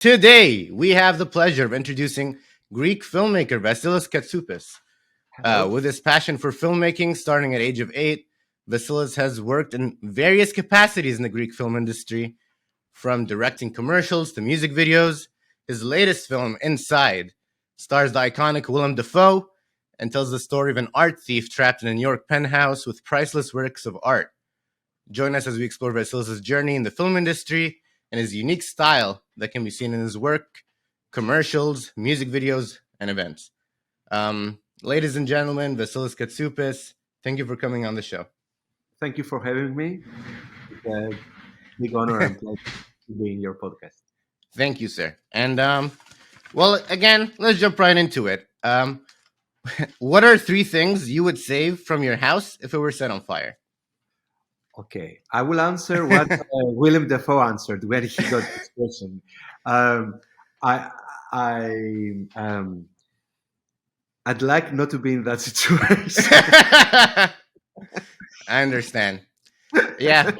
Today, we have the pleasure of introducing Greek filmmaker Vasilis Katsoupis. Hello. With his passion for filmmaking starting at age of 8, Vasilis has worked in various capacities in the Greek film industry, from directing commercials to music videos. His latest film, Inside, stars the iconic Willem Dafoe and tells the story of an art thief trapped in a New York penthouse with priceless works of art. Join us as we explore Vasilis' journey in the film industry and his unique style that can be seen in his work, commercials, music videos, and events. Ladies and gentlemen, Vasilis Katsoupis, thank you for coming on the show. Thank you for having me. It's a big honor and pleasure to be in your podcast. Thank you, sir. And well, again, let's jump right into it. What are 3 things you would save from your house if it were set on fire? Okay, I will answer what Willem Dafoe answered when he got this question. I, I'd like not to be in that situation. I understand. Yeah.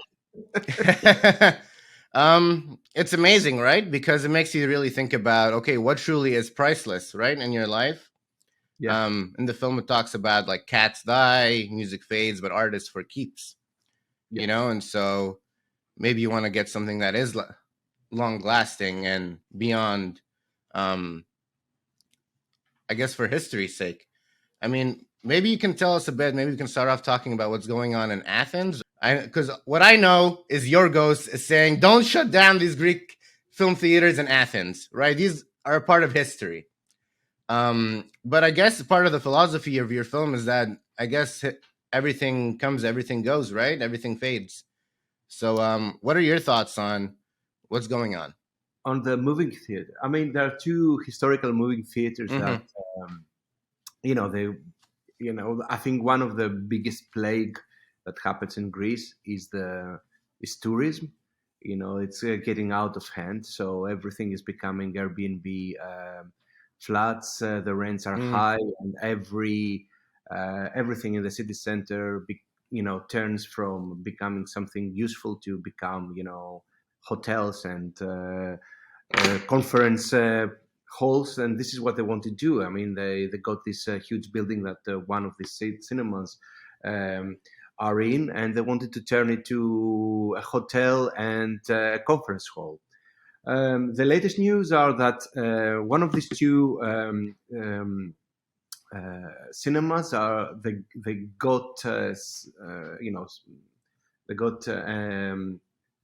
It's amazing, right? Because it makes you really think about, okay, what truly is priceless, right, in your life. Yeah. In the film, it talks about like cats die, music fades, but art is for keeps. Yes. You know, and so maybe you want to get something that is long lasting and beyond. I guess for history's sake. I mean, maybe you can tell us a bit. Maybe we can start off talking about what's going on in Athens. Because what I know is Yorgos is saying, don't shut down these Greek film theaters in Athens, right? These are a part of history. But I guess part of the philosophy of your film is that I guess everything comes, everything goes, right? Everything fades. So what are your thoughts on what's going on? On the moving theater, I mean, there are 2 historical moving theaters that, I think one of the biggest plague that happens in Greece is tourism. It's getting out of hand, so everything is becoming Airbnb flats. The rents are high, and everything in the city center, turns from becoming something useful to become, hotels and conference halls, and this is what they want to do. I mean, they got this huge building that one of these cinemas are in, and they wanted to turn it to a hotel and a conference hall. The latest news are that one of these 2 cinemas they got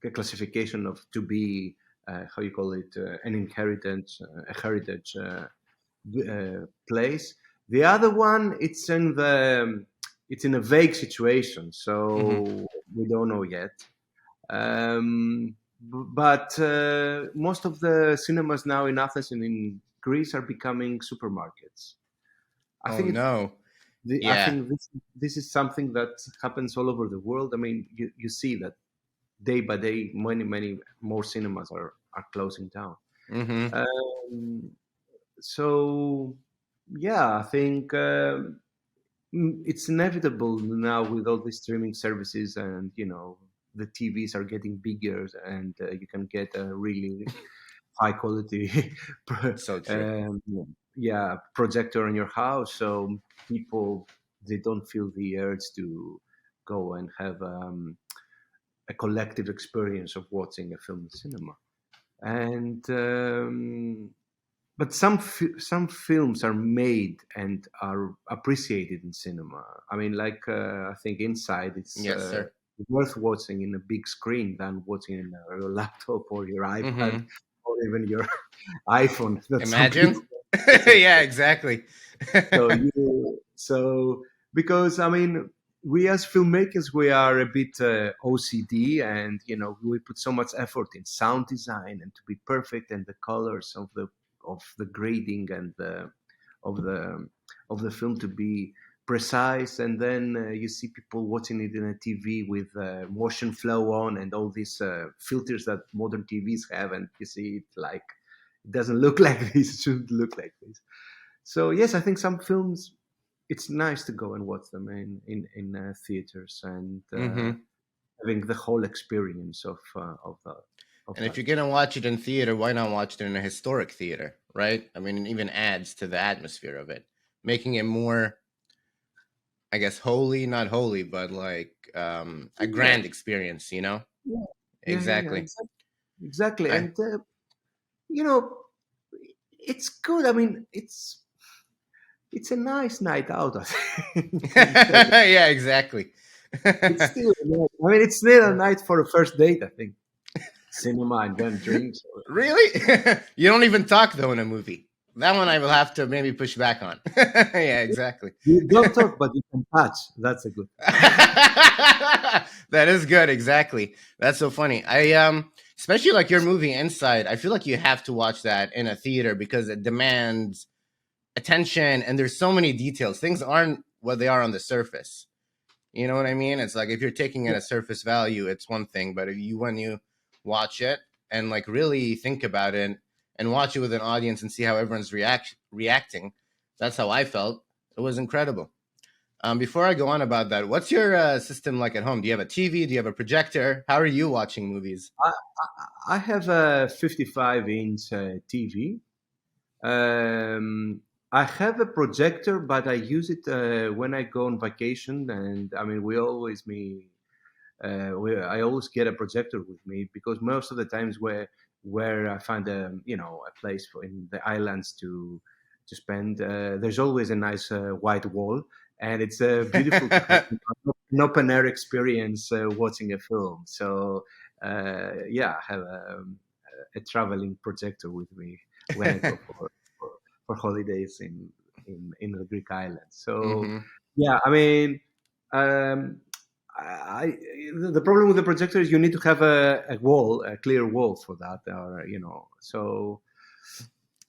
a classification of to be how you call it, an inheritance, a heritage place. The other one, it's in a vague situation, so we don't know yet. But most of the cinemas now in Athens and in Greece are becoming supermarkets. I think this is something that happens all over the world. I mean, you see that day by day, many more cinemas are closing down. So yeah, I think it's inevitable now with all these streaming services, and the TVs are getting bigger, and you can get a really high quality So true. projector in your house. So people, they don't feel the urge to go and have a collective experience of watching a film in cinema. And but some films are made and are appreciated in cinema. I mean, like I think Inside, it's worth watching in a big screen than watching in your laptop or your iPad or even your iPhone. Imagine. Yeah, exactly. So because I mean, we as filmmakers, we are a bit OCD, and we put so much effort in sound design and to be perfect, and the colors of the grading and of the film to be precise. And then you see people watching it in a TV with motion flow on and all these filters that modern TVs have, and you see it like it doesn't look like this, it shouldn't look like this. So yes, I think some films, it's nice to go and watch them in theaters and having the whole experience of that. of And if that. you're gonna watch it in theater, why not watch it in a historic theater, right? I mean, it even adds to the atmosphere of it, making it more, I guess, holy, not holy, but like a Yeah, grand experience, you know? yeah, yeah. Exactly. Exactly. Exactly. I And you know, it's good. I mean, it's a nice night out. I think. yeah, exactly. It's still, I mean, it's still a night for a first date. I think cinema and then drinks. Really? You don't even talk though in a movie. That one I will have to maybe push back on. Yeah, exactly. You don't talk, but you can touch. That's a good thing. That is good, exactly. That's so funny. I especially like your movie Inside, I feel like you have to watch that in a theater because it demands attention and there's so many details. Things aren't what they are on the surface. You know what I mean? It's like if you're taking it Yeah, at surface value, it's one thing, but if you when you watch it and like really think about it and watch it with an audience and see how everyone's reacting, that's how I felt. It was incredible. Before I go on about that, what's your system like at home? Do you have a TV? Do you have a projector? How are you watching movies? I have a 55-inch TV. I have a projector, but I use it when I go on vacation, and I mean, I always get a projector with me because most of the times where I find a place for in the islands to spend, there's always a nice white wall, and it's beautiful to have an open air experience watching a film. So yeah, I have a traveling projector with me when I go for holidays in the Greek islands. So Mm-hmm. yeah, I mean. Um, I the problem with the projector is you need to have a wall, a clear wall for that, or So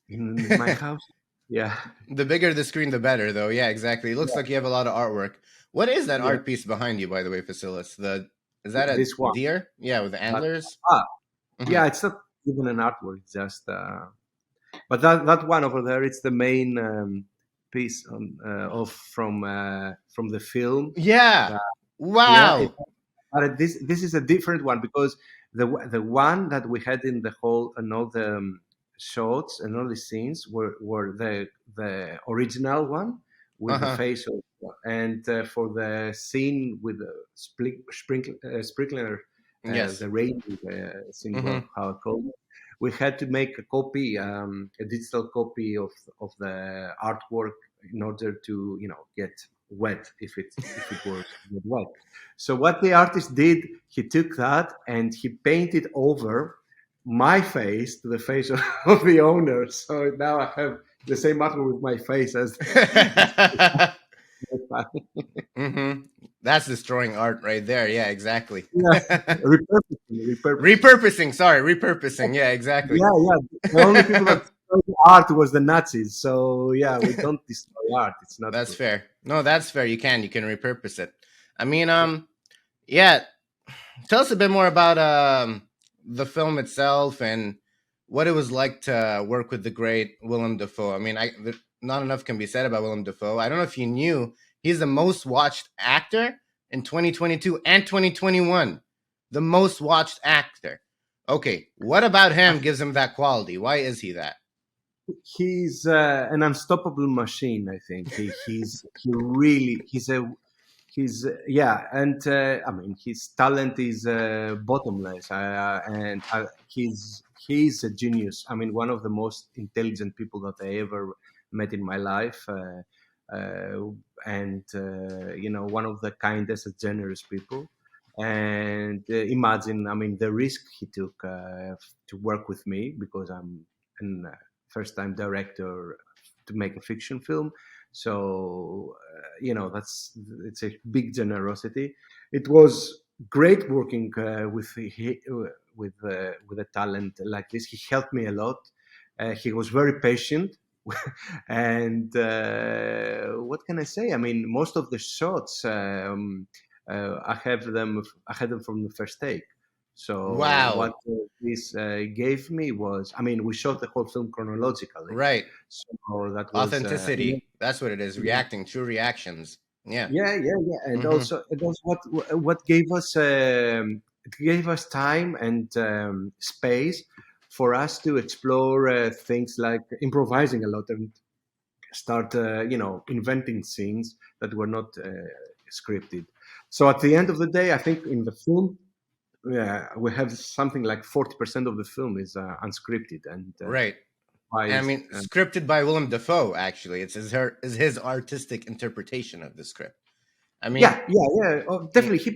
in my house, yeah, The bigger the screen, the better, though. Yeah, exactly. It looks yeah, like you have a lot of artwork. What is that yeah. art piece behind you, by the way, Facilis? The is that a This one, deer? Yeah, with the that, antlers. ah, Hmm. yeah, it's not even an artwork, it's just. But that one over there, it's the main piece of from the film. Yeah. That, yeah, Wow. but this is a different one because the one that we had in the whole and all the shots and all the scenes were the original one Uh with the huh. face of and for the scene with the sprinkler Yes. the rain scene Mm-hmm. how I call it, we had to make a copy a digital copy of the artwork in order to get wet if it were to get wet. So what the artist did, he took that and he painted over my face to the face of the owner. So now I have the same artwork with my face as. Mm-hmm. That's destroying art right there. Yeah, exactly. Yeah, repurposing. Repurposing. Sorry, repurposing. Yeah, exactly. Yeah, yeah. The only people that destroyed the art was the Nazis. So yeah, we don't destroy art. It's not That's good. fair. No, that's fair. You can repurpose it. I mean, yeah. Tell us a bit more about the film itself and what it was like to work with the great Willem Dafoe. I mean, not enough can be said about Willem Dafoe. I don't know if you knew he's the most watched actor in 2022 and 2021. The most watched actor. Okay, what about him gives him that quality? Why is he that? He's an unstoppable machine. I think he really he's yeah, and I mean his talent is bottomless, and he's a genius. I mean, one of the most intelligent people that I ever met in my life, and one of the kindest and generous people. And imagine, I mean, the risk he took to work with me because I'm a first-time director to make a fiction film. So it's a big generosity. It was great working with a talent like this. He helped me a lot. He was very patient. And what can I say? I mean, most of the shots I had them from the first take. So what Wow. this gave me was, I mean, we shot the whole film chronologically, Right. so that was Authenticity. That's what it is. Reacting, true reactions. Yeah. yeah, yeah, yeah, and Mm-hmm. also what gave us it gave us time and space for us to explore things like improvising a lot and start, inventing scenes that were not scripted. So at the end of the day, I think in the film, we have something like 40% of the film is unscripted, and Right. by I mean, scripted by Willem Dafoe. Actually, it's his artistic interpretation of the script. I mean, yeah. Oh, y- definitely, he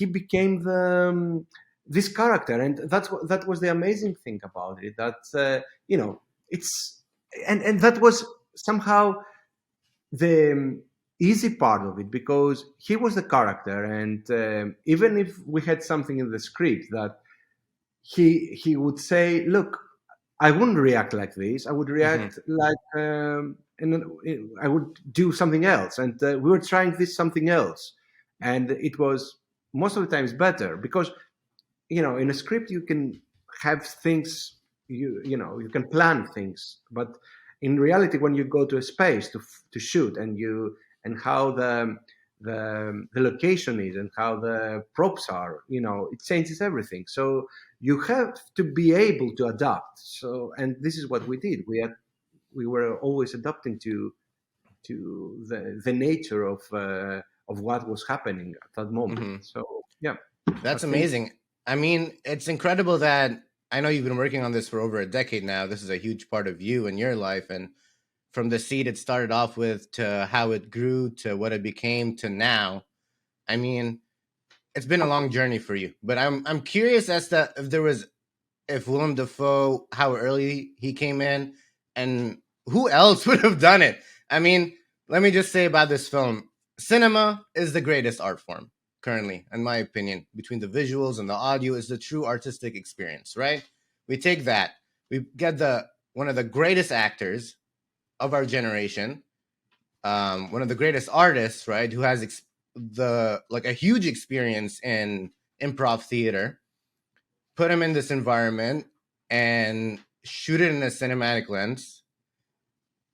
became this character, and that was the amazing thing about it. That it's and that was somehow the easy part of it, because he was the character, and even if we had something in the script that he would say, look, I wouldn't react like this. I would mhm, react like, and then I would do something else. And we were trying this something else, and it was most of the times better, because in a script you can have things, you can plan things, but in reality, when you go to a space to shoot, and how the location is and how the props are, it changes everything. So you have to be able to adapt. So, and this is what we did. We were always adapting to the nature of what was happening at that moment. mhm. So yeah, I That's think. amazing. I mean, it's incredible that I know you've been working on this for over a decade now. This is a huge part of you and your life, and from the seed it started off with to how it grew to what it became to now. I mean, it's been a long journey for you. But I'm curious as to if Willem Dafoe, how early he came in, and who else would have done it. I mean, let me just say about this film: cinema is the greatest art form currently, in my opinion. Between the visuals and the audio, is the true artistic experience. Right? We take that, we get the one of the greatest actors of our generation, one of the greatest artists, right, who has the like a huge experience in improv theater, put him in this environment and shoot it in a cinematic lens.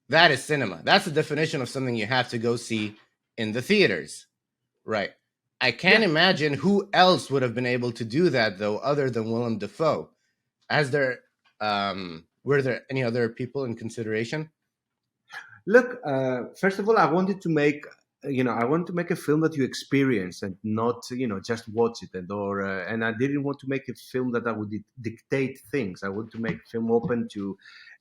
That is cinema. That's the definition of something you have to go see in the theaters, right? I can't Yeah. imagine who else would have been able to do that though, other than Willem Dafoe. As there, were there any other people in consideration? Look, first of all, I wanted to make a film that you experience, and not, just watch it, and I didn't want to make a film that I would dictate things. I want to make a film open to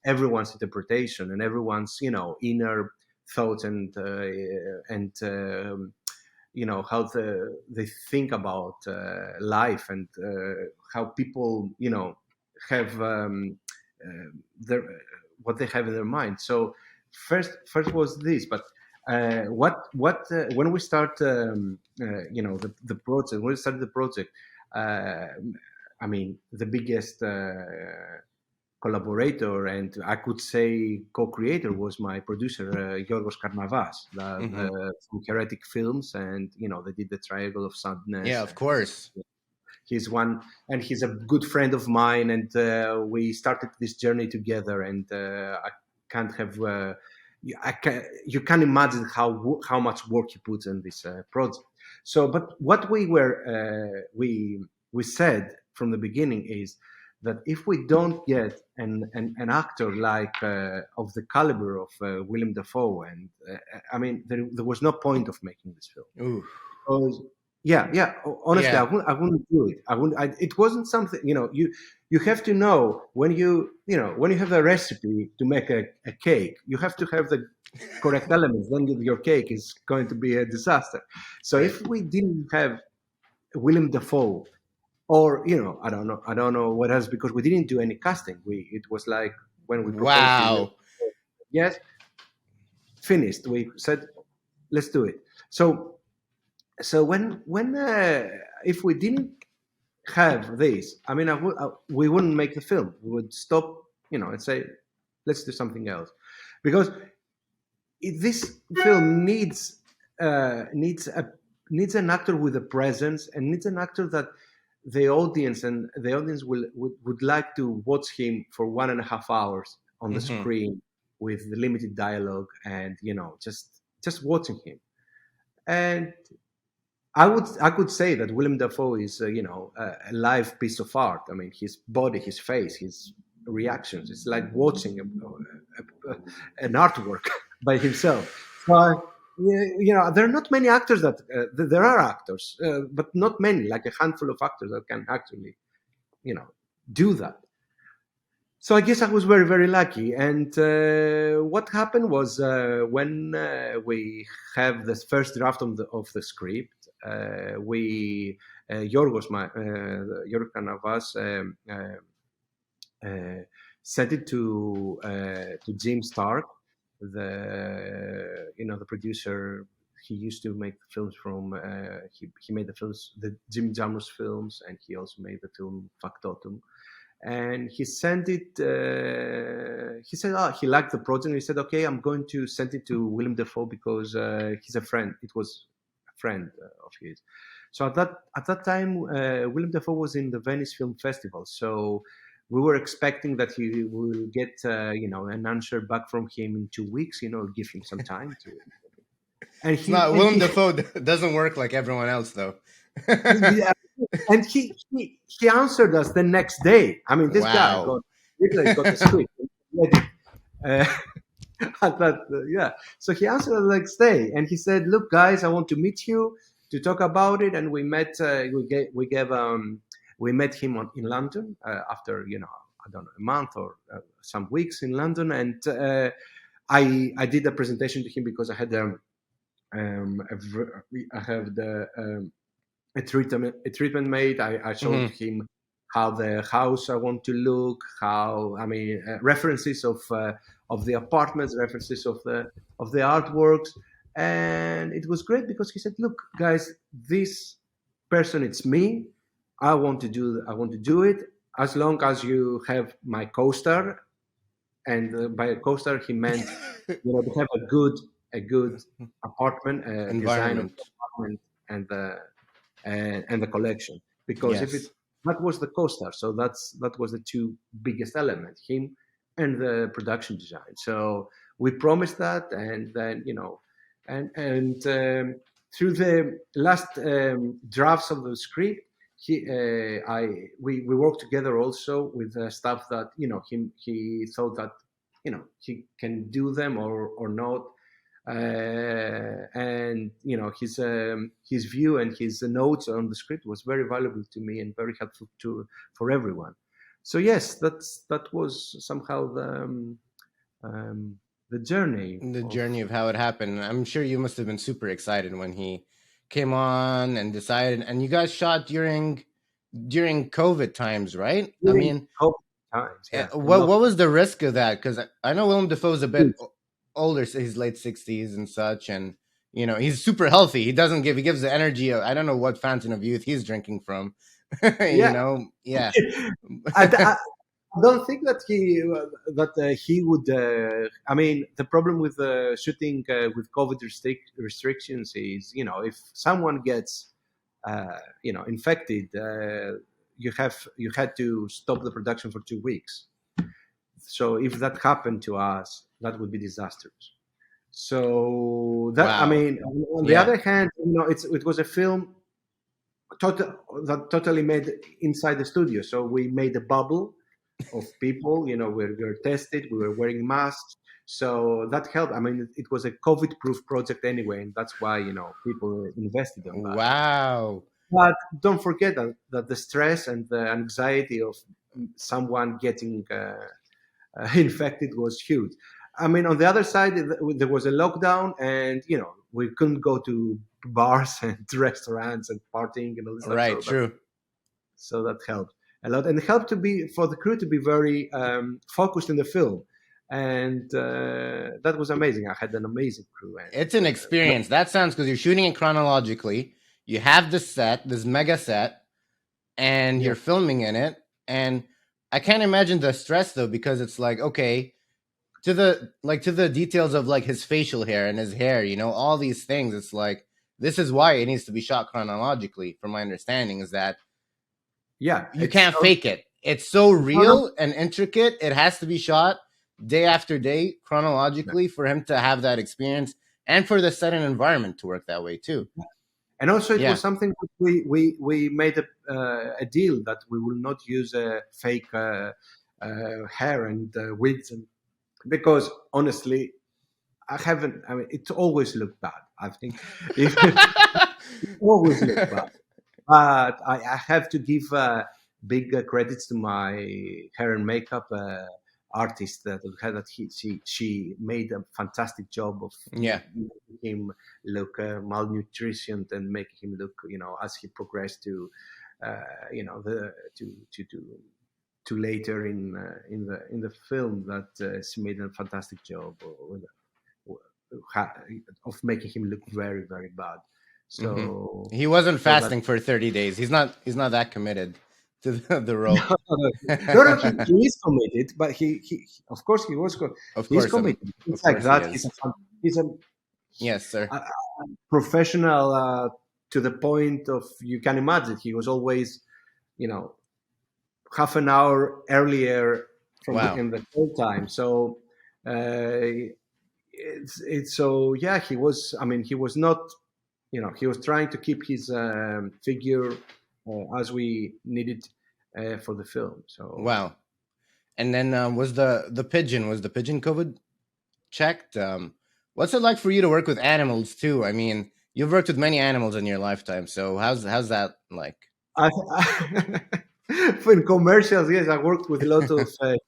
everyone's interpretation and everyone's, inner thoughts, and how they think about life, and how people, have their what they have in their mind. So first was this, but what when we start, the project, when we started the project, uh, I mean, the biggest collaborator, and I could say co-creator, was my producer, Yorgos Karnavas, Mm-hmm. from Heretic Films, and they did the Triangle of Yeah, Sadness. of course. He's one, and he's a good friend of mine, and we started this journey together. And I can't have. You can imagine how much work he puts in this project. So, but what we said from the beginning is that if we don't get an actor like, of the caliber of Willem Dafoe, and I mean, there was no point of making this film, Ooh, because yeah, honestly, yeah. I wouldn't do it. It wasn't something, you have to know, when you have a recipe to make a cake, you have to have the correct elements. Then your cake is going to be a disaster. So Right. if we didn't have Willem Dafoe, or I don't know what else, because we didn't do any casting. It was like, when we proposed to you, Wow. yes, finished. We said, let's do it. So when if we didn't have this, I mean, we wouldn't make the film. We would stop, and say, let's do something else, because this film needs an actor with a presence, and needs an actor that the audience would like to watch him for 1.5 hours on the Mm-hmm. screen, with limited dialogue, and just watching him. And I could say that Willem Dafoe is a live piece of art. I mean, his body, his face, his reactions. It's like watching an artwork by himself. So there are not many actors that there are actors, but not many. Like a handful of actors that can actually you know do that. So I guess I was very, very lucky. And what happened was when we have the first draft of the script, we Yorgos, Yorgos Canavas, sent it to Jim Stark, the producer. He used to make films from. He made the films, the Jim Jarmusch films, and he also made the film Factotum. And he sent it. He said, he liked the project. He said, "Okay, I'm going to send it to Willem Dafoe because he's a friend. It was a friend of his." So at that time, Willem Dafoe was in the Venice Film Festival. So we were expecting that he will get, an answer back from him in 2 weeks. Give him some time to. And It's he not and Willem he Dafoe doesn't work like everyone else though. yeah, and he answered us the next day. I mean, this guy Wow. got literally got the script ready. Uh, yeah. So he answered the next day, and he said, "Look, guys, I want to meet you to talk about it." And we met. We met him in London after I don't know, a month or some weeks in London, and I did a presentation to him because I had I have a treatment made. I showed Hmm. him how the house I want to look, how I mean references of the apartments, references of the artworks, and it was great because he said, "Look, guys, this person, it's me. I want to do it as long as you have my co-star." And by a co-star, he meant to have a good apartment, design of the Environment. apartment, and the collection. Because if it Yes. that was the co-star, so that was the two biggest elements, him and the production design. So we promised that, and then and through the last drafts of the script, we worked together also with stuff that he thought that he can do them or not, and his view and his notes on the script was very valuable to me and very helpful to for everyone. So yes, that was somehow the journey The of. journey of how it happened. I'm sure you must have been super excited when he came on and decided. And you guys shot during COVID times, right? I During mean, COVID times. Yeah, a what lot. what was the risk of that? Because I know Willem Dafoe's a bit older, so he's late 60s and such, and he's super healthy. He gives the energy. I don't know what fountain of youth he's drinking from. Yeah. Yeah. I don't think that he would. I mean, the problem with shooting with COVID restrictions is, if someone gets, infected, you had to stop the production for 2 weeks. So if that happened to us, that would be disastrous. So that I Wow. mean, on the Yeah. other hand, it was a film that totally made inside the studio. So we made a bubble of people. We were tested, we were wearing masks, so that helped. I mean, it was a COVID-proof project anyway, and that's why people invested in that. Wow. But don't forget that the stress and the anxiety of someone getting infected was huge. I mean, on the other side, there was a lockdown, and we couldn't go to bars and restaurants and partying and all this stuff. Right. True. So that helped a lot, and it helped to be for the crew to be very focused in the film, and that was amazing. I had an amazing crew, and It's an experience. That sounds because you're shooting it chronologically. You have this mega set, and yeah, you're filming in it. And I can't imagine the stress though, because it's like, okay, to the details of like his facial hair and his hair, all these things. It's like this is why it needs to be shot chronologically. From my understanding, is that yeah, you it's can't fake it. It's so no, no, real and intricate. It has to be shot day after day no. chronologically for him to have that experience and for the set and environment to work that way too. And also, it was Yeah. something that we made a deal that we will not use fake hair and wigs, because honestly, I haven't. I mean, it always looked bad. I think it always looked bad. But I have to give big credits to my hair and makeup artist that she made a fantastic job of Yeah. making him look malnutritioned and making him look, as he progressed to, the to later in the film, that she made a fantastic job of making him look very, very bad. Hmm. So He wasn't so that fasting for 30 days. He's not that committed to the no, role. no, no, no, he is committed, but of course he was Of he's course, committed. of It's like course he that. is. He's Yes, sir. a professional to the point of, you can imagine, he was always, you know half an hour earlier from the Wow. in the call time. So it's so yeah, he was. I mean, he was not. He was trying to keep his figure as we needed for the film. So Wow. And then was the pigeon COVID checked? What's it like for you to work with animals too? I mean, you've worked with many animals in your lifetime, so how's that like? I, in commercials, yes, I worked with a lot of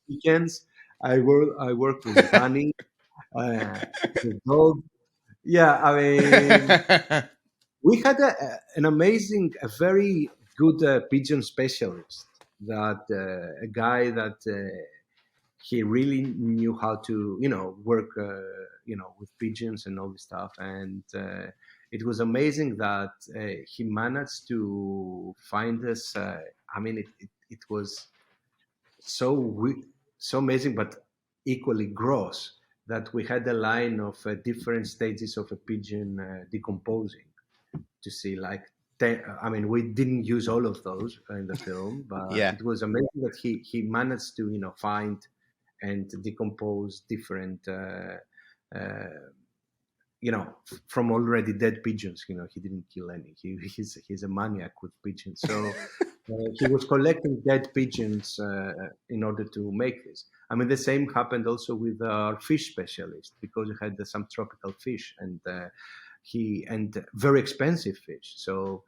chickens. I worked with bunny, with dog. Yeah, I mean, we had an amazing, a very good pigeon specialist. That a guy that he really knew how to, work, with pigeons and all this stuff. And it was amazing that he managed to find us. I mean, it was so so amazing, but equally gross, that we had a line of different stages of a pigeon decomposing, to see like 10. I mean, we didn't use all of those in the film, but Yeah. it was amazing that he managed to, find and decompose different uh, from already dead pigeons. He didn't kill any. He's a maniac with pigeons. So he was collecting dead pigeons in order to make this. I mean, the same happened also with our fish specialist, because we had some tropical fish, and very expensive fish. So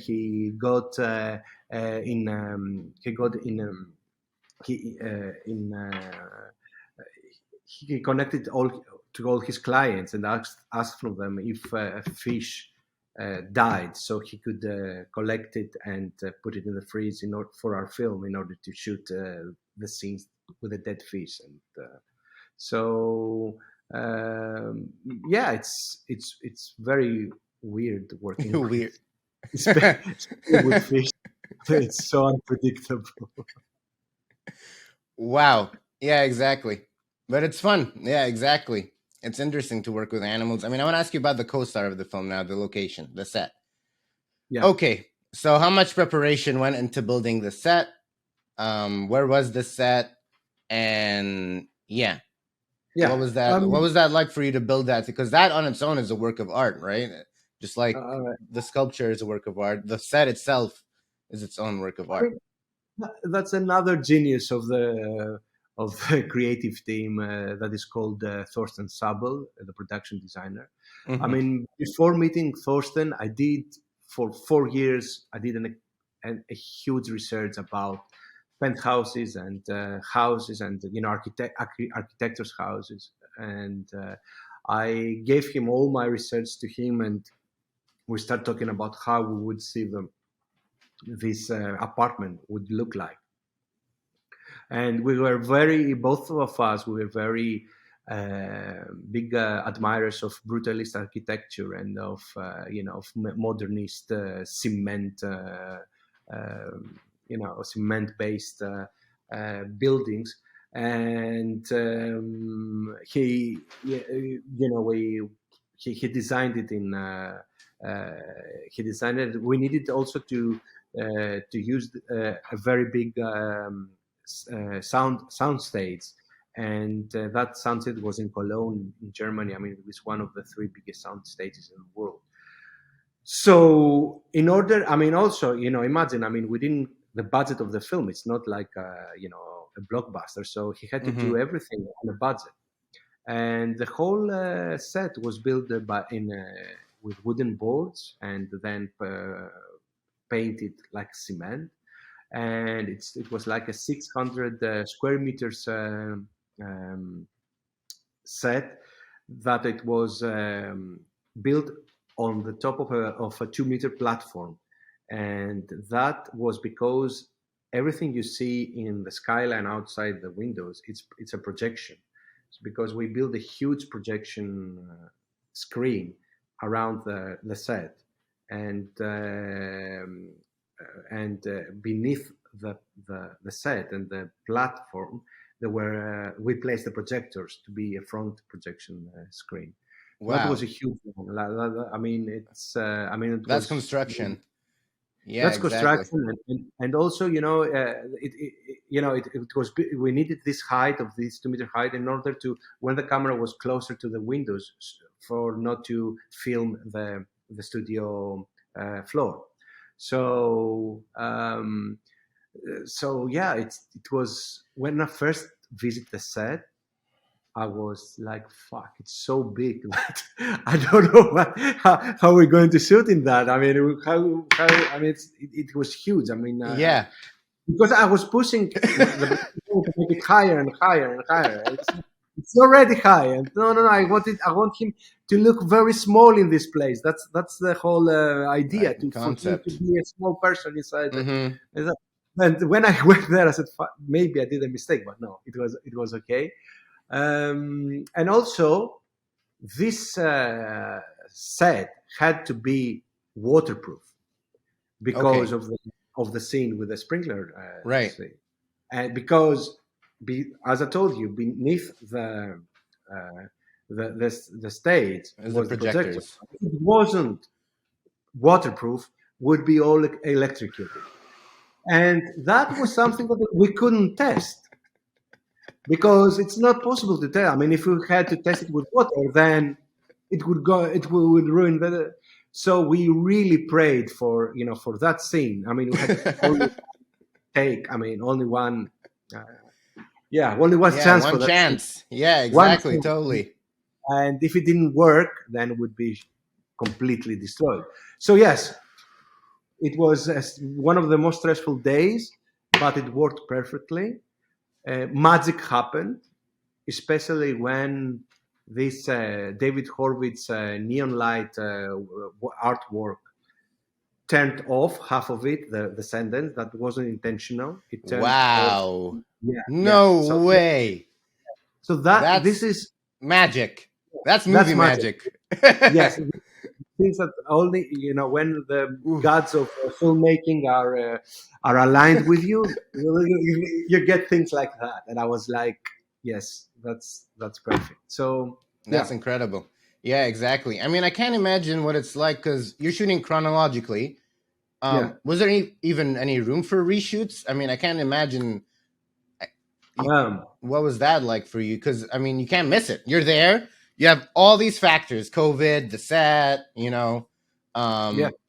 he got in he got in he in he connected all his clients and asked from them if a fish died, so he could collect it and put it in the freeze for our film, in order to shoot the scenes with a dead fish. And so um, yeah, it's very weird working Weird. especially with fish. It's so unpredictable. Wow. Yeah, exactly. But it's fun. Yeah, exactly. It's interesting to work with animals. I mean, I want to ask you about the co-star of the film now, the location, the set. Yeah. Okay. So how much preparation went into building the set? Where was the set? And yeah, Yeah. what was that like for you to build that? Because that on its own is a work of art, right? Just like uh, the sculpture is a work of art, the set itself is its own work of I art. mean, that's another genius of the creative team, that is called Thorsten Sabel, the production designer. I Hmm. mean, before meeting Thorsten, I did for 4 years. I did a huge research about penthouses and houses, and architectures' houses, and I gave him all my research to him, and we start talking about how we would see this apartment would look like. And we were both of us, we were very big admirers of brutalist architecture, and of modernist cement, cement based buildings. And he designed it in uh, he designed it. We needed also to use a very big sound stage, and that sound stage was in Cologne, in Germany. I mean, it was one of the three biggest sound stages in the world. So in order, I mean, also, imagine, I mean, within the budget of the film, it's not like a blockbuster. So he had to Mm-hmm. do everything on a budget, and the whole set was built with wooden boards and then painted like cement, and it was like a 600 square meters um, set that it was built on the top of a 2 meter platform, and that was because everything you see in the skyline outside the windows, it's a projection. It's because we built a huge projection screen around the set, and beneath the set and the platform, there were we placed the projectors to be a front projection screen. So that was Wow, a huge one. I mean, it that's was. construction. Yeah, That's exactly. construction, and also, it was. We needed this height of this 2 meter height in order to, when the camera was closer to the windows, for not to film the studio floor. So yeah, it was when I first visit the set, I was like, "Fuck! It's so big that I don't know how we're going to shoot in that." I mean, how I mean, it was huge. I mean, Yeah, because I was pushing the to make it higher and higher and higher. It's already high, and no. I want him to look very small in this place. That's the whole idea, right. for him to Concept. be a small person inside. Mm-hmm. And when I went there, I said, maybe I did a mistake, but no, it was okay. And also, this set had to be waterproof because Okay. of the scene with the sprinkler Right. scene, and because, as I told you, beneath uh, the stage As the was the projector. projectors. If it wasn't waterproof, would be all electrocuted, and that was something that we couldn't test because it's not possible to tell. I mean, if we had to test it with water, then it would ruin the. So we really prayed for that scene. I mean, we had only take. I mean, only one. Uh, yeah, only one Yeah, chance one for that scene. chance. Yeah, One exactly. chance. Totally. And if it didn't work, then it would be completely destroyed. So yes, it was one of the most stressful days, but it worked perfectly. Magic happened, especially when this David Horvitz neon light artwork turned off half of it, the sentence that wasn't intentional. It turned off. Wow. Yeah, yeah. So No way. that this That's is magic. That's movie that's magic. magic. Yes, things that only when the Oof. gods of filmmaking are aligned with you, you get things like that. And I was like, yes, that's perfect. So That's yeah, incredible. Yeah, exactly. I mean, I can't imagine what it's like because you're shooting chronologically. yeah. Was there even any room for reshoots? I mean, I can't imagine. You, Um, what was that like for you? Because I mean, you can't miss it. You're there. You have all these factors: COVID, the set. yeah.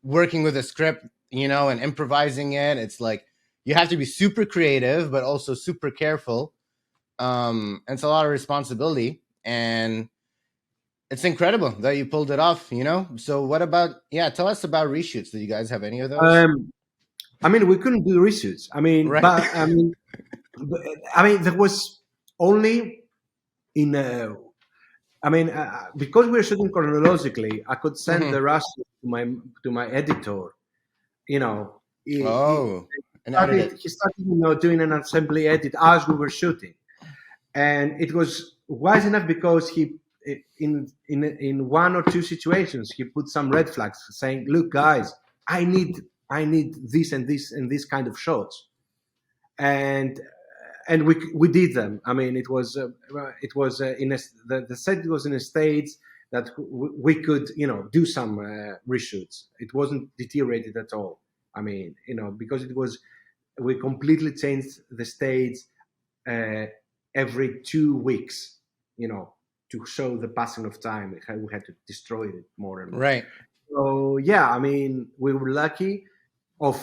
Working with a script. And improvising it. It's like you have to be super creative, but also super careful. And it's a lot of responsibility, and it's incredible that you pulled it off. So what about, yeah, tell us about reshoots. Did you guys have any of those? Um, I mean, we couldn't do reshoots. I mean, Right. but there was only in. Because we were shooting chronologically, I could send Hmm. the rush to my editor. You know, he Oh, and edit it. he started doing an assembly edit as we were shooting, and it was wise enough because he in one or two situations he put some red flags saying, "Look, guys, I need this and this and this kind of shots," and we did them. I mean, it was in the set was in a stage that we could do some reshoots. It wasn't deteriorated at all. I mean, because we completely changed the stage uh, every 2 weeks, to show the passing of time. We had to destroy it more and more. Right. So yeah, I mean, we were lucky of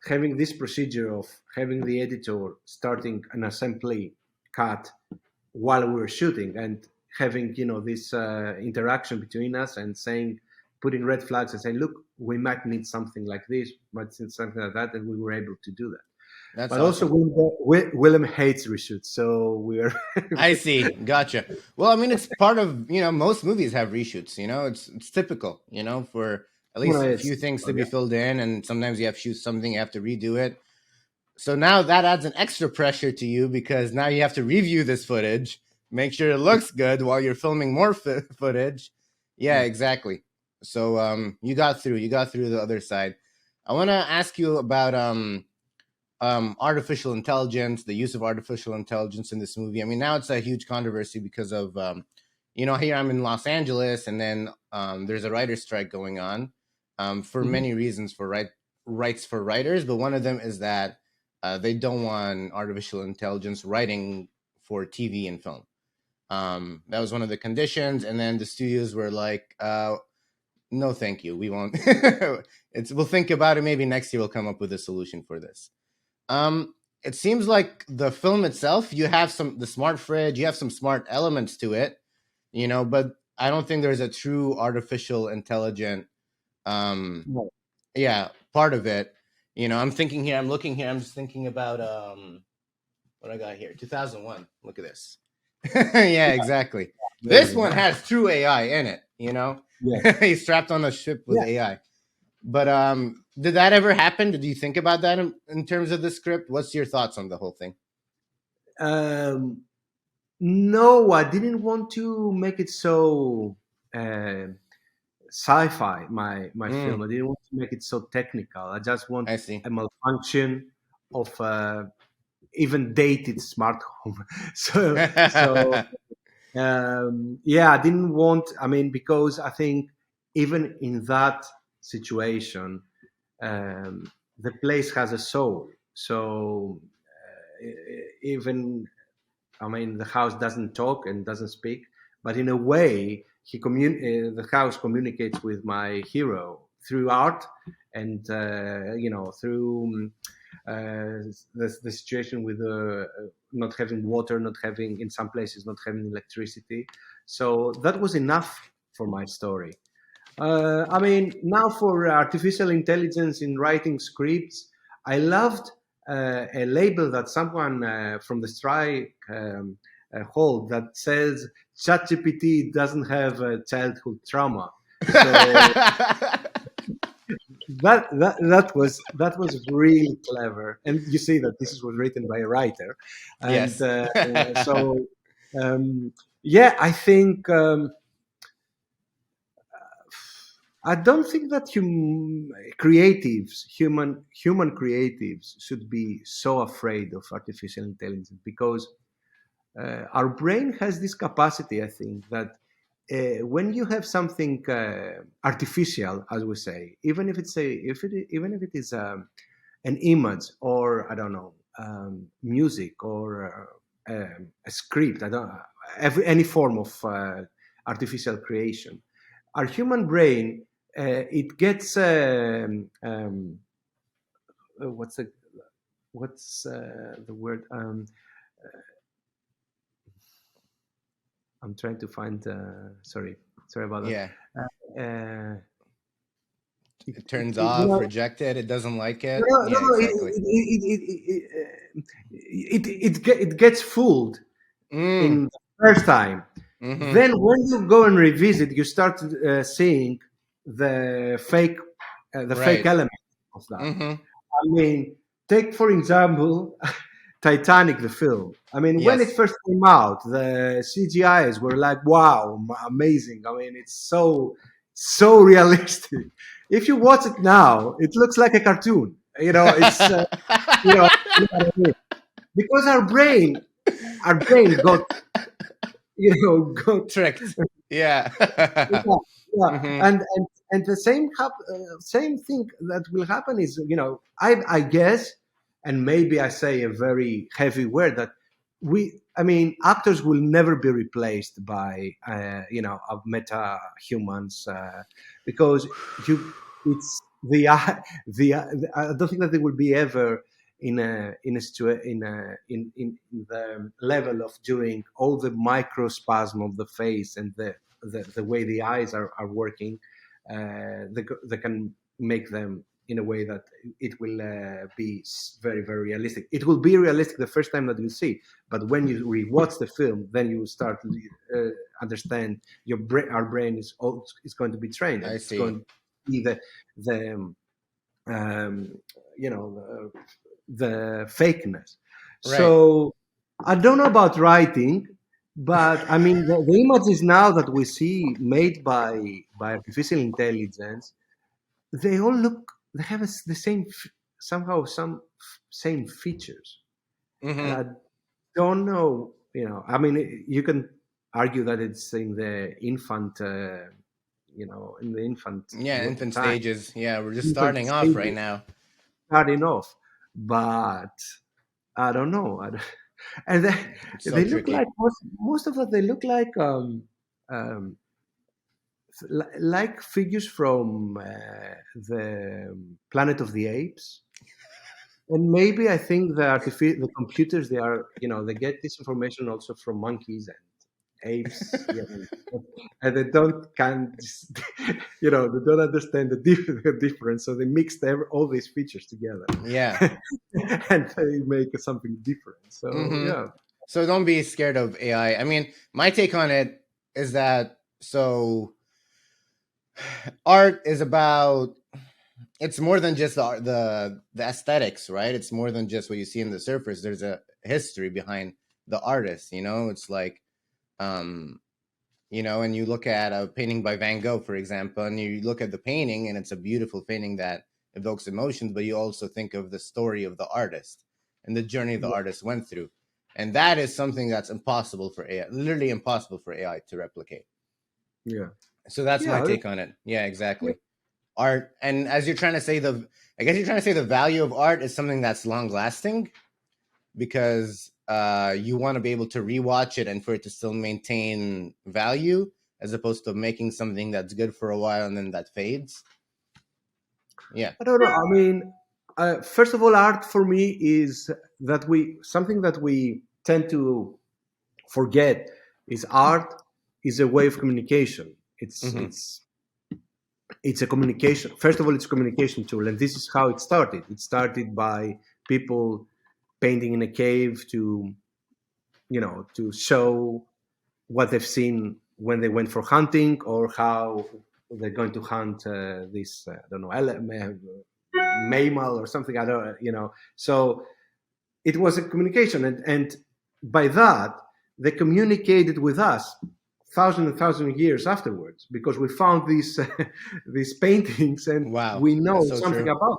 having this procedure of having the editor starting an assembly cut while we were shooting, and having this interaction between us and saying, putting red flags and saying, look, we might need something like this, but it's something like that, and we were able to do that. That's But also awesome. Willem hates reshoots, so we're I see. Gotcha. Well, I mean, it's part of, most movies have reshoots, it's typical, for at least a it's few things to be filled in. And sometimes you have to shoot something, you have to redo it. So now that adds an extra pressure to you because now you have to review this footage, make sure it looks good while you're filming more footage. Yeah, yeah. exactly. So you got through the other side. I want to ask you about artificial intelligence, the use of artificial intelligence in this movie. I mean, now it's a huge controversy because of, here I'm in Los Angeles, and then there's a writer's strike going on for Mhm. many reasons for rights for writers, but one of them is that they don't want artificial intelligence writing for TV and film. That was one of the conditions, and then the studios were like, "No, thank you, we won't." We'll think about it. Maybe next year we'll come up with a solution for this. It seems like the film itself, you have the smart fridge, you have some smart elements to it, but I don't think there's a true artificial intelligent, um, No. yeah, part of it. I'm thinking here, I'm looking here, I'm just thinking about what I got here, 2001. Look at this. Yeah, exactly. This Amazing. one has true AI in it. Yes. He's strapped on a ship with Yeah. AI. But did that ever happen? Did you think about that in terms of the script? What's your thoughts on the whole thing? Um, no, I didn't want to make it so uh, sci-fi. My film. Mm, I didn't want to make it so technical. I just want I see. a malfunction of even dated smart home. So yeah, I didn't want. I mean, because I think even in that situation, the place has a soul. So even, I mean, the house doesn't talk and doesn't speak, but in a way, the house communicates with my hero through art and through the situation with not having water, not having, in some places, not having electricity. So that was enough for my story. I mean, now for artificial intelligence in writing scripts, I loved a label that someone from the strike hold that says ChatGPT doesn't have childhood trauma. So that was really clever, and you see that was written by a writer, and Yes. so yeah, I think. I don't think that human creatives should be so afraid of artificial intelligence, because our brain has this capacity. I think that when you have something artificial, as we say, even if it is an image, or I don't know, music, or a script, I don't any form of artificial creation, our human brain, it gets what's the word, I'm trying to find, sorry about that. Yeah. uh, it, It it, turns it, off, rejected, it doesn't like it. no, Yeah, no, exactly. it gets fooled Mm, in the first time. mm-hmm. Then when you go and revisit, you start seeing the fake Right. element of that. Mm-hmm. I mean, take for example Titanic, the film. I mean, when it Yes. first came out, the CGIs were like, "Wow, amazing!" I mean, it's so realistic. If you watch it now, it looks like a cartoon. It's you know, you know what I mean? Because our brain got Tricked. Yeah. yeah, yeah. Mm-hmm. And the same thing that will happen is, I guess, and maybe I say a very heavy word, that I mean, actors will never be replaced by of meta humans, because you it's I don't think that they will be ever in the level of doing all the microspasm of the face and the way the eyes are working. They can make them in a way that it will be very, very realistic. It will be realistic the first time that you see, but when you rewatch the film, then you start to understand our brain is going to be trained, and I it's going see. to be the um, you know the fakeness. Right. So I don't know about writing, but I mean the images now that we see made by artificial intelligence, they all look, they have the same somehow some same features, and Mm-hmm. I don't know. I mean, you can argue that it's in the infant, in the infant Yeah, infant time, stages. Yeah, we're just infant starting off right stages, now. starting off, but I don't know. And It's so they look like tricky. most of them. They look um, like figures from the Planet of the Apes. And maybe I think the computers, they are, they get this information also from monkeys and apes, and they don't can they don't understand the difference, so they mixed all these features together, Yeah. and they make something different. So Mm-hmm. yeah, So don't be scared of AI. I mean, my take on it is that so art is about, it's more than just the aesthetics, right? It's more than just what you see in the surface. There's a history behind the artist, it's like um and you look at a painting by Van Gogh, for example, and you look at the painting and it's a beautiful painting that evokes emotions, but you also think of the story of the artist and the journey the yeah, artist went through. And that is something that's impossible for AI, literally impossible for AI to replicate. yeah, So that's my yeah, take on it. Yeah, yeah. exactly. Art, and as you're trying to say, I guess you're trying to say the value of art is something that's long lasting, because you want to be able to rewatch it and for it to still maintain value, as opposed to making something that's good for a while and then that fades. Yeah. I don't know. I mean, first of all, art for me is that we something that we tend to forget is art is a way of communication. It's Mm-hmm. it's it's a communication. First of all, it's a communication tool, and this is how it started. It started by people painting in a cave to show what they've seen when they went for hunting, or how they're going to hunt this I don't know mammal or something. I don't So it was a communication, and by that they communicated with us thousand and thousand years afterwards, because we found these these paintings and Wow, we know that's so something true. about.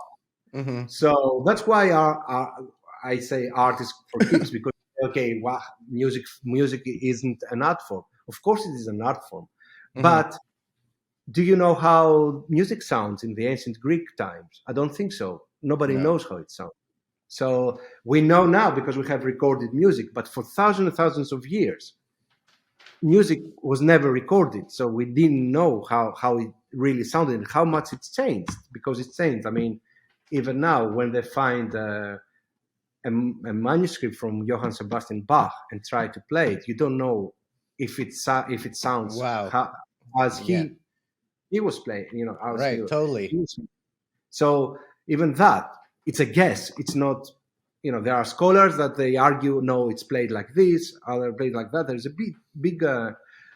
Mm-hmm. So that's why I say art is for keeps, because okay, wow, music isn't an art form. Of course, it is an art form, Mm-hmm. but do you know how music sounds in the ancient Greek times? I don't think so. Nobody No. knows how it sounds. So we know now because we have recorded music, but for thousands and thousands of years, music was never recorded. So we didn't know how it really sounded and how much it's changed, because it's changed. I mean, even now, when they find a manuscript from Johann Sebastian Bach and try to play it, you don't know if it sounds Wow. as Yeah. he was playing, as Right. he Totally. was. So even that, it's a guess. It's not, there are scholars that they argue, no, it's played like this, other played like that. There's a big.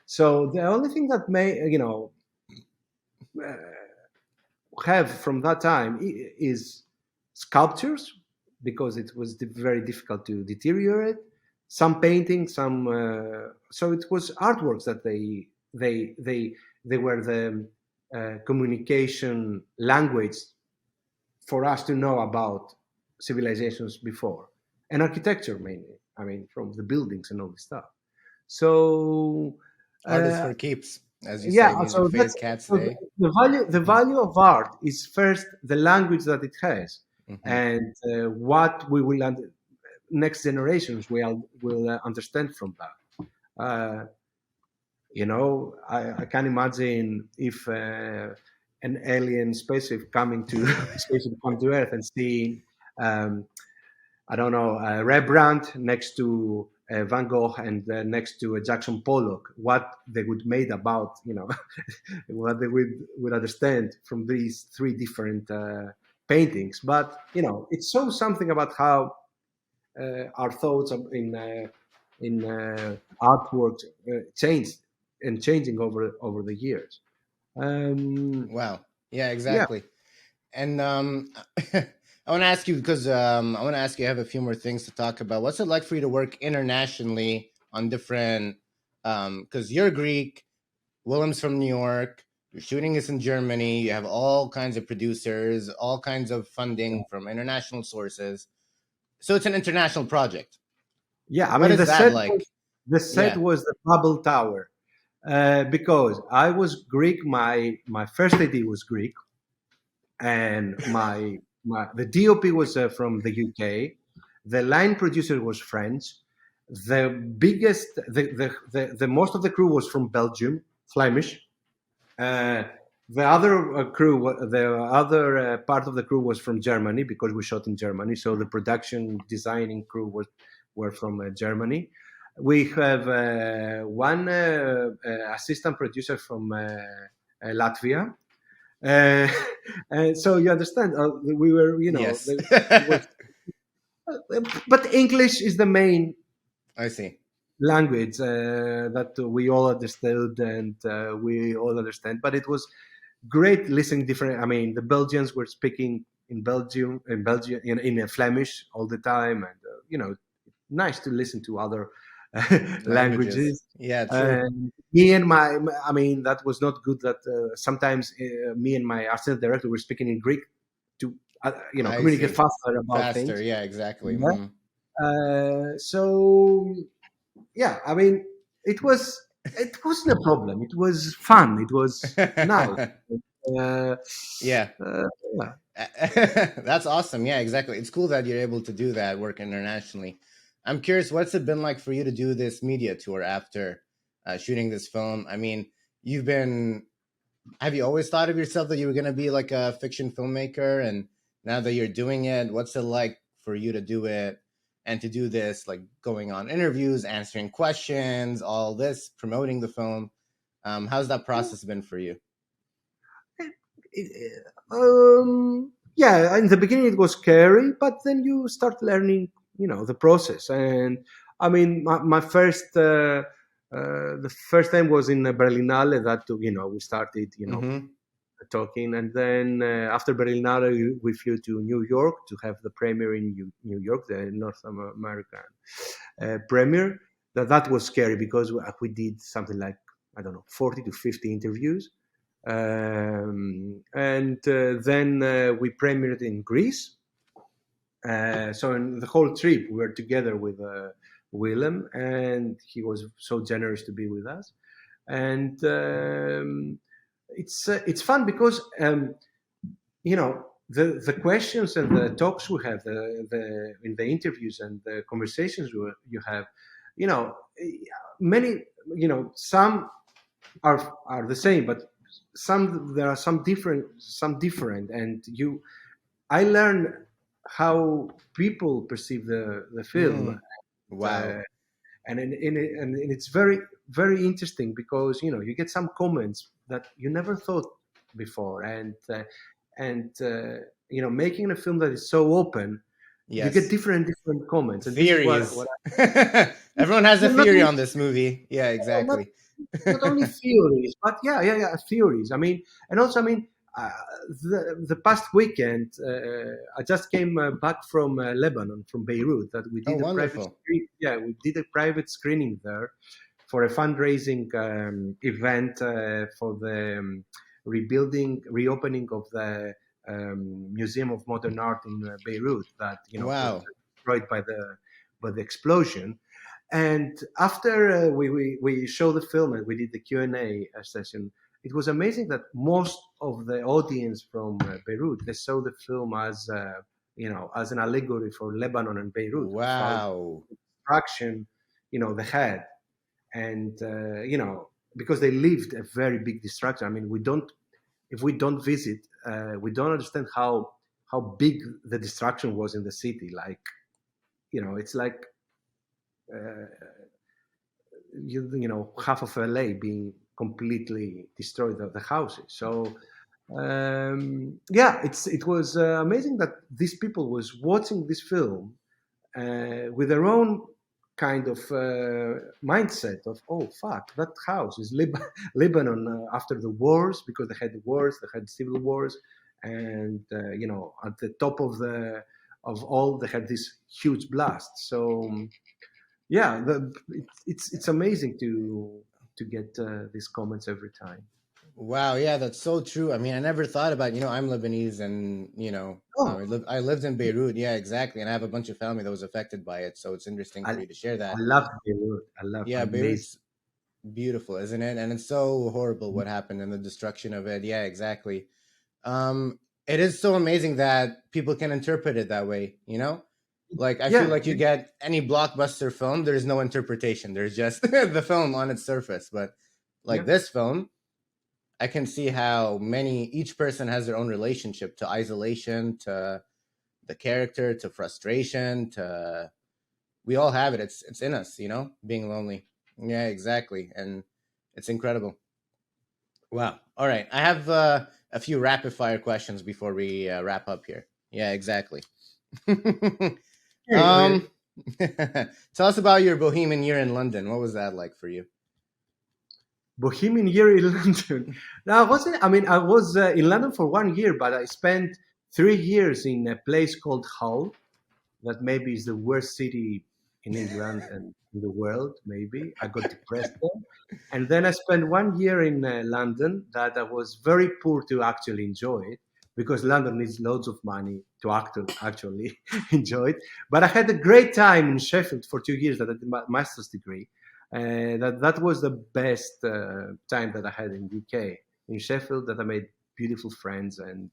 So the only thing that may, uh, have from that time is sculptures, because it was very difficult to deteriorate. Some paintings, some. So it was artworks that they were the communication language for us to know about civilizations before, and architecture mainly. I mean, from the buildings and all this stuff. So Art is uh, for keeps, as you say. yeah, Music so fades, that's cats so stay. the Mm-hmm. value of art is first the language that it has, Mm-hmm. and what we will next generations will understand from that. Uh, I can imagine if an alien spaceship coming to spaceship come to Earth and seeing, um, I don't know, Rembrandt next to Van Gogh and next to Jackson Pollock, what they would made about, what they would understand from these three different paintings. But it shows something about how our thoughts in artwork changed and changing over the years. Wow. Yeah, Yeah, exactly. And I want to ask you because I want to ask you. I have a few more things to talk about. What's it like for you to work internationally on different? Because you're Greek, Willem's from New York. You're shooting this in Germany. You have all kinds of producers, all kinds of funding from international sources. So it's an international project. yeah. I What mean, is that like? the set Yeah. was the Babel Tower because I was Greek. My first AD was Greek, and my the DOP was from the UK. The line producer was French. The most of the crew was from Belgium, Flemish. Uh, the other the other part of the crew was from Germany because we shot in Germany. So the production designing crew were from Germany. We have one assistant producer from Latvia. Uh, and so you understand, we were, Yes. was, but English is the main I see. language that we all understood and we all understand. But it was great listening different. I mean, the Belgians were speaking in Belgium, in Flemish all the time, and nice to listen to other Languages. languages. Yeah, true. And me and I mean, that was not good. That sometimes me and my assistant director were speaking in Greek to I communicate see. faster about Faster. things. Yeah, exactly. Yeah. So yeah, I mean, it wasn't a problem. It was fun. It was nice. Uh, Yeah. uh, yeah. That's awesome. Yeah, exactly. It's cool that you're able to do that work internationally. I'm curious, what's it been like for you to do this media tour after shooting this film? I mean, you've been, have you always thought of yourself that you were going to be like a fiction filmmaker? And now that you're doing it, what's it like for you to do it and to do this, like going on interviews, answering questions, all this, promoting the film? How's that process been for you? Yeah, in the beginning it was scary, but then you start learning, the process. And I mean, my first, the first time was in Berlinale that, we started, Mm-hmm. talking. And then after Berlinale, we flew to New York to have the premiere in New York, the North American premiere. That was scary because we did something like, I don't know, 40 to 50 interviews. And then we premiered in Greece. So in the whole trip, we were together with Willem, and he was so generous to be with us. And it's fun because the questions and the talks we have, the in the interviews and the conversations you have, you know, many, some are the same, but there are some different, and I learn how people perceive the film, Mm. Wow. uh, and it's very very interesting because you get some comments that you never thought before, and making a film that is so open, you get Yes. different comments, and this is what Theories. Everyone has a not theory only on this movie. Yeah, not exactly. not only theories, but yeah, theories. I mean, and also, I mean, uh, the past weekend, I just came back from Lebanon, from Beirut. That we Oh, did a private, wonderful. yeah, we did a private screening there for a fundraising event for the reopening of the Museum of Modern Art in Beirut that was Wow. destroyed by the explosion. And after we showed the film and we did the Q&A session, it was amazing that most of the audience from Beirut, they saw the film as as an allegory for Lebanon and Beirut of how Wow. destruction, they had. And, because they lived a very big destruction. I mean, if we don't visit, we don't understand how big the destruction was in the city. Like, it's like, uh, half of LA being completely destroyed, the houses. So yeah, it was amazing that these people was watching this film with their own kind of mindset of, oh fuck, that house is Lebanon after the wars, because they had wars, they had civil wars, and at the top of all, they had this huge blast. So yeah, it's amazing to get these comments every time. Wow, yeah, that's so true. I mean, I never thought about, I'm Lebanese and, Oh, I lived in Beirut. Yeah, exactly. And I have a bunch of family that was affected by it. So it's interesting I for you to share I that. love Beirut. I love Yeah, amazing. Beirut's beautiful, isn't it? And it's so horrible what happened and the destruction of it. Yeah, exactly. It is so amazing that people can interpret it that way. Like, I feel Yeah, like you get any blockbuster film, there's no interpretation. There's just the film on its surface. But yeah, like this film, I can see how each person has their own relationship to isolation, to the character, to frustration, to we all have it. It's in us, being lonely. Yeah, exactly. And it's incredible. Wow. All right. I have a few rapid fire questions before we wrap up here. Yeah, exactly. yeah. um Tell us about your bohemian year in London. What was that like for you? Bohemian year in London. Now, I wasn't. I mean, I was in London for 1 year, but I spent 3 years in a place called Hull. That maybe is the worst city in England and in the world. Maybe I got depressed there, and then I spent 1 year in London. That I was very poor to actually enjoy it, because London needs loads of money to actually enjoy it. But I had a great time in Sheffield for 2 years. That I did my master's degree. That was the best time that I had in UK, in Sheffield. That I made beautiful friends, and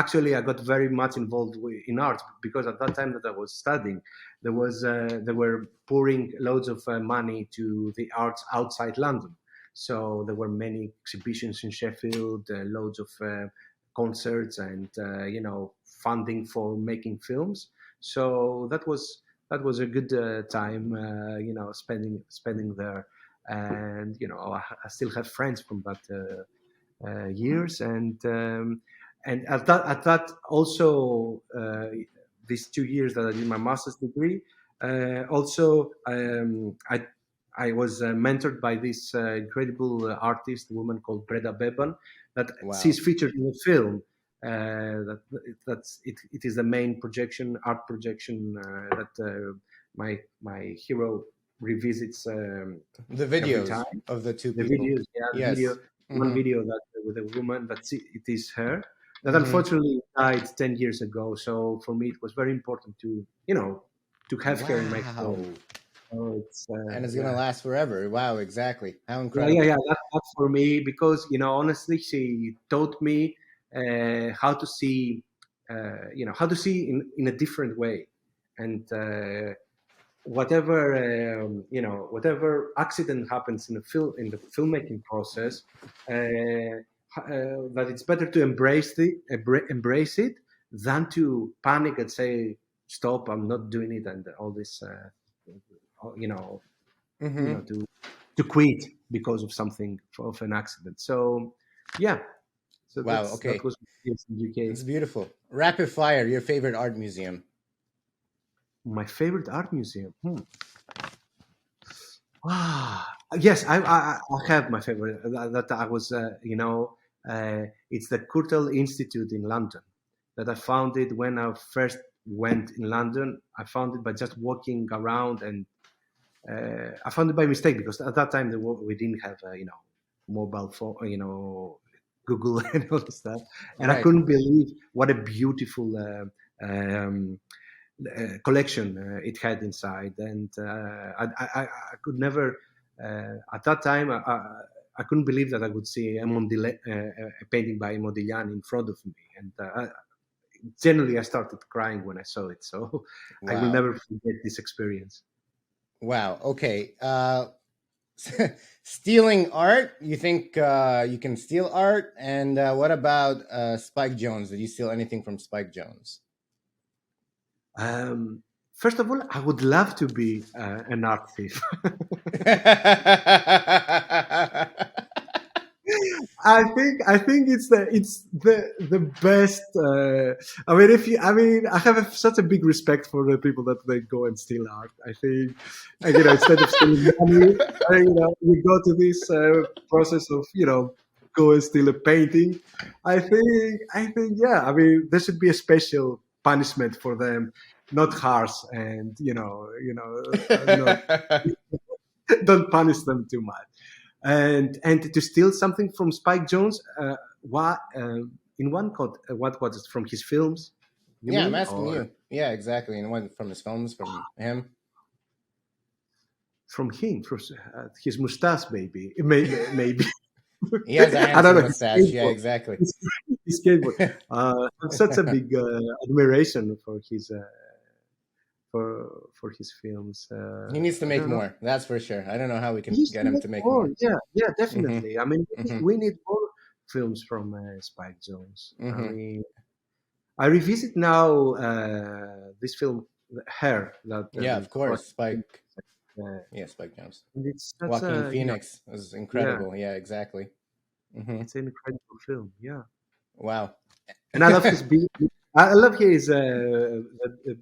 actually I got very much involved in art, because at that time that I was studying, they were pouring loads of money to the arts outside London. So there were many exhibitions in Sheffield, loads of concerts, and funding for making films. So that was a good time, spending there. And I still have friends from that years. And at that also, these 2 years that I did my master's degree, also, I was mentored by this incredible artist, woman called Breda Beban, that she's Wow. featured in the film. It is the main art projection that my hero revisits The every videos time. of the two The people. videos, yeah, the video, Yes. one Mm-hmm. video that with a woman, it is her, that Mm-hmm. unfortunately died 10 years ago. So for me, it was very important to have her in my film. Wow. So it's And it's gonna yeah, last forever. Wow, exactly. How yeah. incredible. That's for me, because honestly, she taught me how to see, in a different way. And whatever accident happens in the filmmaking process, that it's better to embrace it than to panic and say, stop, I'm not doing it, and all this, you know Mm-hmm. to quit because of something, of an accident. So yeah, so Wow. that Okay. was in UK. It's beautiful. Rapid fire. Your favorite art museum. My favorite art museum. Yes, I have my favorite, that I was, it's the Kurtel Institute in London, that I found it when I first went in London. I found it by just walking around, and I found it by mistake, because at that time we didn't have, mobile phone, Google and all this stuff, and I Right. couldn't believe what a beautiful collection it had inside. And I could never, at that time, I couldn't believe that I would see a painting by Modigliani in front of me. And generally I started crying when I saw it. So I will Wow. never forget this experience. Wow. Okay. Stealing art. You think you can steal art? And what about Spike Jones? Did you steal anything from Spike Jones? Um, First of all, I would love to be an art thief. I think it's the best. If you, I have such a big respect for the people that they go and steal art. I think, instead of stealing money, you go to this process of go and steal a painting. I think, yeah. There should be a special punishment for them, not harsh, and not don't punish them too much. And to steal something from Spike Jones, what in one code, what was it from his films? You Yeah, I'm mean, asking or you. Yeah, exactly. And one from his films, from him. from him, from his mustache, maybe, maybe. He has a I don't handsome know. His mustache. Yeah, skateboard. exactly. His skateboard. I have such a big admiration for his films. He needs to I make don't know. more. That's for sure. I don't know how we He can used get to him make to make more. more. Yeah, yeah, Hmm. definitely. Hmm. We need more films from Spike Jones. Hmm. I revisit now this film, Hair, that Yeah, with of course. Spike. uh, Yeah, Spike Jones. and it's such Joaquin a Phoenix was yeah, incredible. Yeah, exactly. Hmm. it's an incredible film. Yeah, Wow. and I love his I love his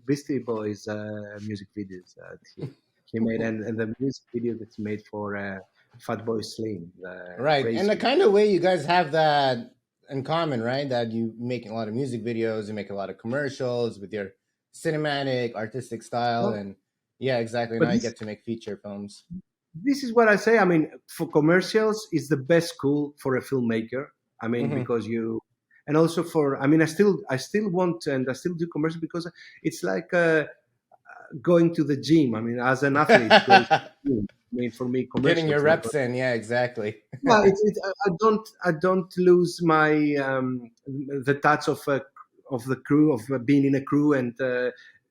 Beastie Boys music videos that he made, and the music video that's made for Fatboy Slim, the Right. And Race. the kind of way you guys have that in common, right? That you make a lot of music videos, you make a lot of commercials with your cinematic, artistic style. But And yeah, exactly. Now but you this get to make feature films. this is what I say. For commercials, it's the best school for a filmmaker. Hmm. Because you, and also for, I still want, and I still do commercial because it's like going to the gym. As an athlete going to the gym. For me, Getting commercial your is like, reps in. Yeah, exactly. yeah, I don't lose my the touch of the crew, of being in a crew, and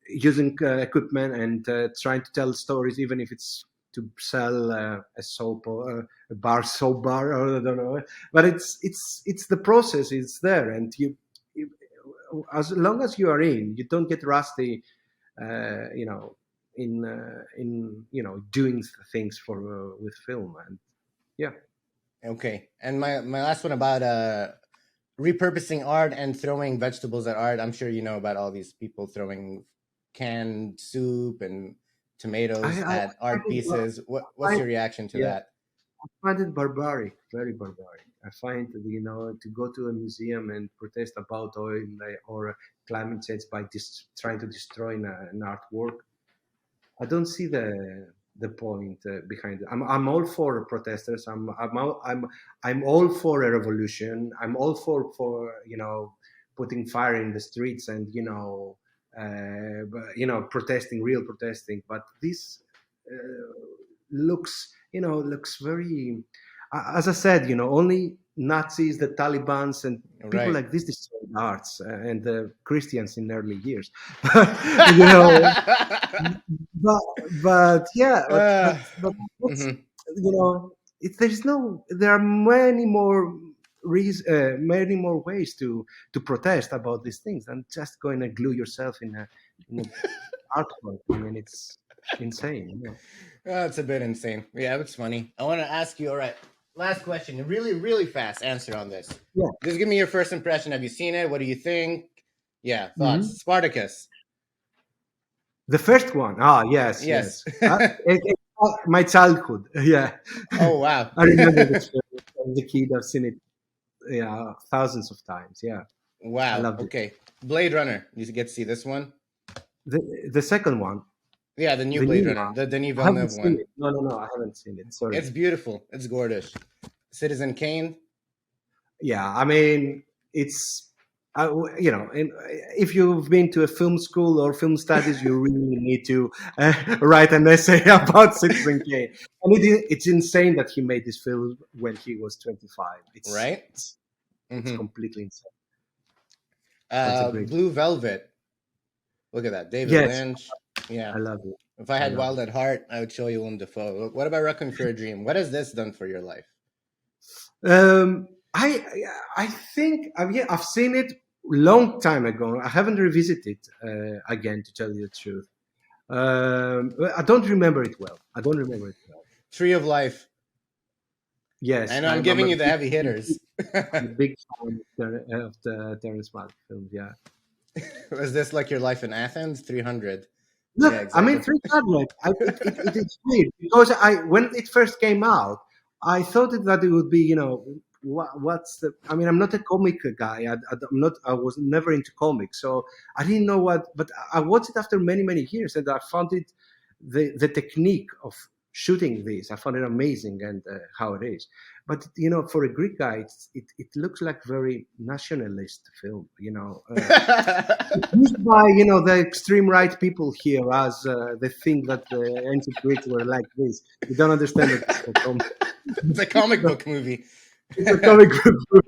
using equipment, and trying to tell stories, even if it's to sell a soap, or soap bar, or I don't know. But it's the process. It's there, and you as long as you are in, you don't get rusty. Uh, you know, in doing things for with film, and yeah. Okay. And my last one about repurposing art and throwing vegetables at art. I'm sure you know about all these people throwing canned soup and tomatoes I at art find it, pieces. What's I, your reaction to yeah, that? I find it barbaric, very barbaric. I find that, to go to a museum and protest about oil or climate change by trying to destroy an artwork. I don't see the point behind it. I'm all for protesters. I'm all for a revolution. I'm all for putting fire in the streets, and protesting, real protesting. But this looks very, as I said, only Nazis, the Talibans, and people Right. like this destroyed arts, and the Christians in early years. you know but yeah, uh, but what's, mhm. there are many more ways to protest about these things than just going to glue yourself in a artwork. It's insane. It's a bit insane. Yeah, it's funny. I want to ask you. All right, last question. Really, really fast answer on this. Yeah. Just give me your first impression. Have you seen it? What do you think? Yeah, thoughts. Mhm. Spartacus. The first one. Ah, yes, Yes. yes. My childhood. Yeah, Oh wow. I remember this film. As a kid, I've seen it, yeah, thousands of times. Yeah, I Wow. loved it. Okay. Blade Runner. You get to see this one. The second one, Yeah, the new the Blade new Runner, one, the Denis I haven't Villeneuve seen one. it. No, no, no, I haven't seen it. Sorry. It's beautiful. It's gorgeous. Citizen Kane. Yeah, it's and if you've been to a film school or film studies, you really need to write an essay about Citizen Kane. And it's insane that he made this film when he was 25. Right. It's Hmm. completely insane. That's a great. Blue Velvet. Look at that, David Yes, Lynch. Yeah. I love it. If I I had love Wild it. at Heart, I would show you Willem Dafoe. What about Requiem for a Dream? What has this done for your life? I think yeah, I've seen it long time ago. I haven't revisited again, to tell you the truth. I don't remember it well. I don't remember it well. Tree of Life. I Yes, know I'm I'm giving a you the big, heavy hitters. I'm a big fan of the Terrence Malick films. Yeah. Was this like your life in Athens? 300. Yeah, Look, I mean, exactly. 300. It's weird because when it first came out, I thought that it would be, what's the? I mean, I'm not a comic guy. I'm not. I was never into comics, so I didn't know what. But I watched it after many many years, and I found it the technique of shooting this. I found it amazing, and how it is. But for a Greek guy, it looks like very nationalist film. Used by the extreme right people here as they think that the ancient Greeks were like this. They don't understand that It's a comic book movie. it's a comic book.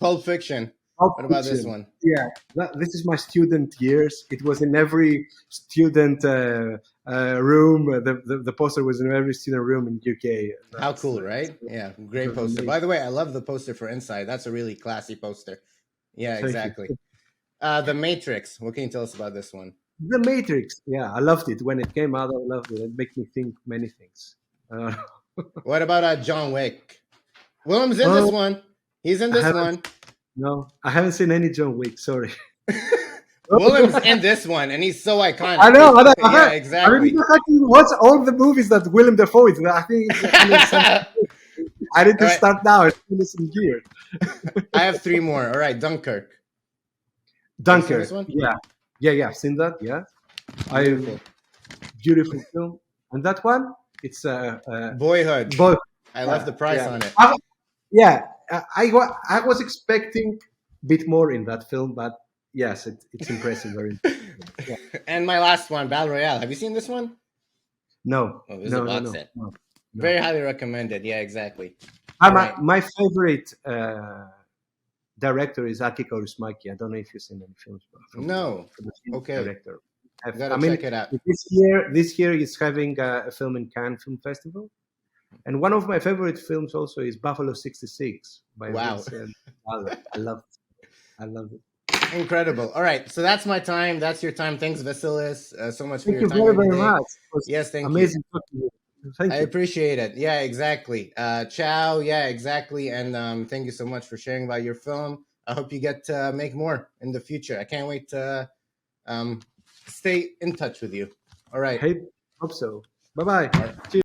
Pulp Fiction. Pulp What about this Fiction. one? Yeah, this is my student years. It was in every student room. The poster was in every student room in UK. How cool, right? Yeah, great poster. Amazing. By the way, I love the poster for Inside. That's a really classy poster. Yeah, Thank you. exactly. The Matrix. What can you tell us about this one? The Matrix. Yeah, I loved it when it came out. I loved it. It made me think many things. What about John Wick? Willem's in this Oh, one. He's in I this haven't. one. No, I haven't seen any John Wick. Sorry. Willem's in this one, and he's so iconic. I know. Yeah, I don't exactly. even have to watch all the movies that Willem Dafoe is. I think it's 100%. I need to All right, start now. It's in gear. I have three more. All right, Dunkirk. Have you seen this Dunkirk. one? Yeah. I've seen that. Yeah, Beautiful. beautiful film. And that one, it's Boyhood. both. I left the price Yeah. on it. Yeah, I was expecting a bit more in that film, but yes, it's impressive. Very impressive. Yeah. And my last one, Battle Royale. Have you seen this one? No, Oh, this is a no, no, box no, set. no. Very highly recommended. Yeah, exactly. Ah, All right. my favorite director is Aki Kaurismäki. I don't know if you've seen any films from No. from the film Okay. director. Gotta I mean, check it out. this year he's having a film in Cannes Film Festival, and one of my favorite films also is Buffalo '66 by Wow. Vincent Gallo. I love it. Incredible. All right. So that's my time. That's your time. Thanks, Vasilis, so much for Thank your you time very here very today. much. It was Yes, thank you. amazing talking to you. Thank I you. appreciate it. Yeah, exactly. Ciao. Yeah, exactly. And thank you so much for sharing about your film. I hope you get to make more in the future. I can't wait to stay in touch with you. All right. Hey, hope so. Bye bye. All right. Cheers.